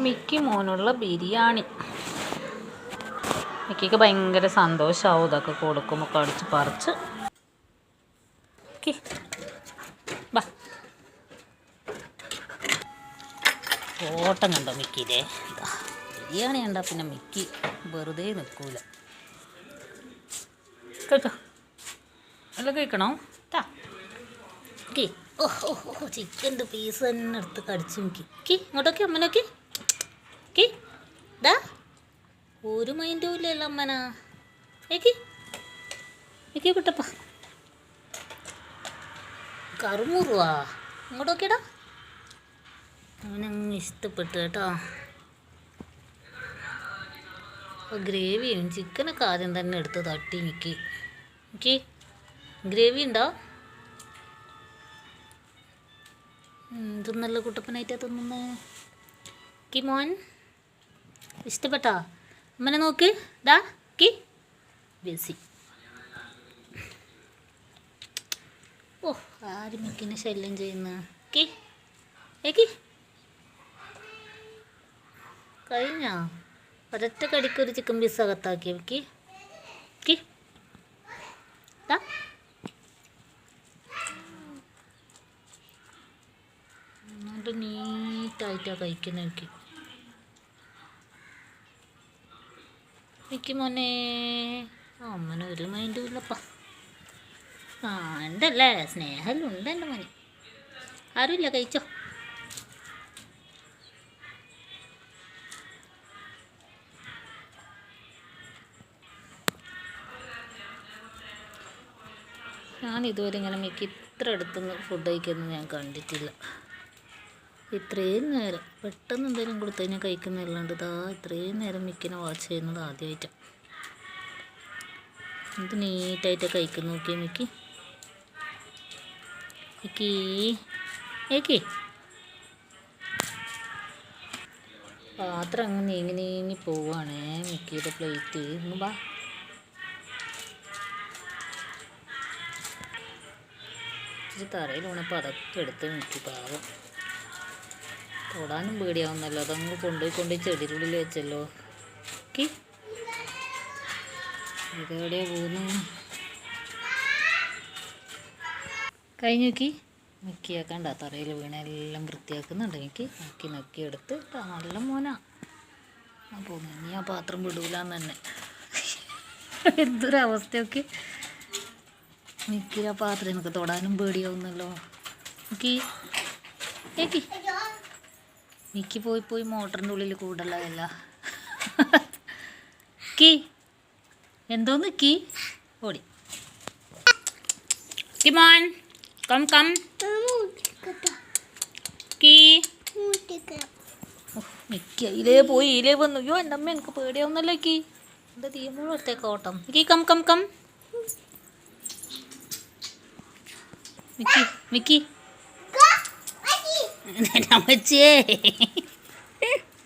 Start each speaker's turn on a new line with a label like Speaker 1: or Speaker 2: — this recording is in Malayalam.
Speaker 1: മിക്കി മോനുള്ള ബിരിയാണി. മിക്കിക്ക് ഭയങ്കര സന്തോഷമാവും ഇതൊക്കെ കൊടുക്കുമ്പോൾ കടിച്ച് പറിച്ച്. ബാ ഓട്ടം കണ്ടോ മിക്കിയിലെ? ബിരിയാണി കണ്ടാൽ പിന്നെ മിക്കി വെറുതെ നിൽക്കൂല. കഴിച്ചോ, എല്ലാം കഴിക്കണോ? ഓഹോ ചിക്കൻ്റെ പീസ് തന്നെ എടുത്ത് കടിച്ച് മിക്കി ഇങ്ങോട്ടൊക്കെ അമ്മനൊക്കെ ഡാ ഒരു മൈൻഡും ഇല്ലല്ലോ അമ്മനാ. മിക്കി കുട്ടപ്പ കറുമുറുവാ ഇങ്ങോട്ടൊക്കെടാ. അവനങ്ങ് ഇഷ്ടപ്പെട്ടു കേട്ടോ. ഗ്രേവിയും ചിക്കനൊക്കെ ആദ്യം തന്നെ എടുത്ത് തട്ടി മിക്കി ഗ്രേവി ഉണ്ടോ? തിന്നല്ലോ കുട്ടപ്പനായിട്ടാ തിന്നുന്നേ. മോൻ ഇഷ്ടപ്പെട്ടോ? അമ്മനെ നോക്ക് ഡാ ബേസി. ഓ ആരും മിക്കിനെ ശല്യം ചെയ്യുന്ന കഴിഞ്ഞോ? ഒരൊറ്റ കടിക്കൊരു ചിക്കൻ പീസ് അകത്താക്കി മിക്കി ഡാ. എന്നിട്ട് നീറ്റായിട്ടാണ് കഴിക്കുന്നത് മിക്കി മോനെ. അമ്മനെ ഒരു മൈൻഡും ഇല്ലപ്പാ. ഉണ്ടല്ലേ, സ്നേഹമെല്ലാം ഉണ്ട് എൻ്റെ മോനെ. ആരുമില്ല, കഴിച്ചോ. ഞാനിതുവരെ ഇങ്ങനെ മിക്കി ഇത്ര അടുത്തുനിന്ന് ഫുഡ് കഴിക്കുന്നത് ഞാൻ കണ്ടിട്ടില്ല. ഇത്രയും നേരം പെട്ടെന്ന് എന്തെങ്കിലും കൊടുത്തു കഴിഞ്ഞാൽ കഴിക്കുന്നതല്ലാണ്ട് ഇത്രയും നേരം മിക്കിനെ വാച്ച് ചെയ്യുന്നത് ആദ്യമായിട്ടാണ്. ഇത് നീറ്റായിട്ട് കഴിക്കുന്നു നോക്കിയേ മിക്കി പാത്രം അങ്ങ് നീങ്ങി പോവാണേ മിക്കിയുടെ പ്ലേറ്റ്. ഇന്ന് ബാ ഇച്ചിരി തറയിൽ വീണപ്പോൾ അതൊക്കെ എടുത്ത് മിക്കി പാവം. തൊടാനും പേടിയാവുന്നല്ലോ, അതങ്ങ് കൊണ്ടുപോയി ചെടിയുടെ ഉള്ളിൽ വെച്ചല്ലോ. ഇതെവിടെയാ പോകുന്നു? കഴിഞ്ഞു മിക്കിയൊക്കെ കണ്ട തറയിൽ വീണെല്ലാം വൃത്തിയാക്കുന്നുണ്ട്. നക്കി എടുത്ത് നല്ല മോനാ. അപ്പോൾ ഇനി ആ പാത്രം വിടൂലെന്ന് തന്നെ. എന്തൊരവസ്ഥയൊക്കെ. മിക്കിയുടെ പാത്രം എനിക്ക് തൊടാനും പേടിയാവുന്നല്ലോ. മിക്കി പോയി മോട്ടറിൻ്റെ ഉള്ളിൽ കൂടല്ല. എന്തോന്ന് ഓടി മോൻ കം മിക്കി ഇതിലേ വന്നു. അയ്യോ എൻ്റെ അമ്മ എനിക്ക് പേടിയാവുന്നല്ലോ. എന്താ തീമൂളം എടുത്തേക്ക ഓട്ടം. Come Mickey അമ്മച്ചേ